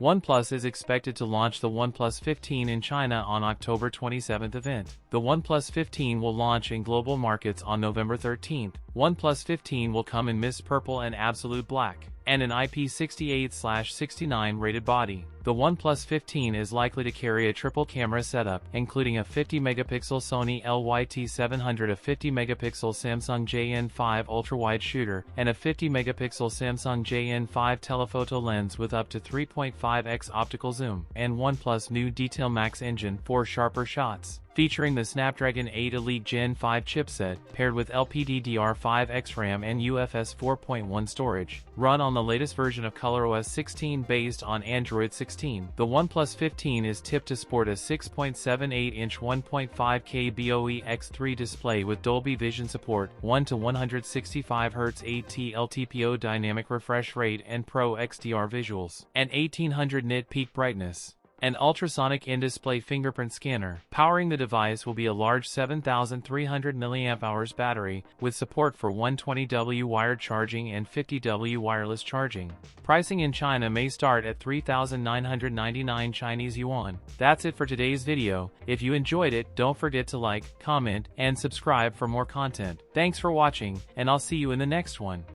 OnePlus is expected to launch the OnePlus 15 in China on October 27th event. The OnePlus 15 will launch in global markets on November 13th. OnePlus 15 will come in mist purple and absolute black, and an IP68/69 rated body. The OnePlus 15 is likely to carry a triple camera setup, including a 50-megapixel Sony LYT700, a 50-megapixel Samsung JN5 ultra-wide shooter, and a 50-megapixel Samsung JN5 telephoto lens with up to 3.5x optical zoom, and OnePlus new Detail Max engine for sharper shots. Featuring the Snapdragon 8 Elite Gen 5 chipset, paired with LPDDR5X RAM and UFS 4.1 storage. Run on the latest version of ColorOS 16 based on Android 16. The OnePlus 15 is tipped to sport a 6.78-inch 1.5K BOE-X3 display with Dolby Vision support, 1 to 165 Hz 8T LTPO dynamic refresh rate and Pro XDR visuals, and 1800 nit peak brightness. An ultrasonic in-display fingerprint scanner. Powering the device will be a large 7,300 mAh battery, with support for 120W wired charging and 50W wireless charging. Pricing in China may start at 3,999 Chinese yuan. That's it for today's video. If you enjoyed it, don't forget to like, comment, and subscribe for more content. Thanks for watching, and I'll see you in the next one.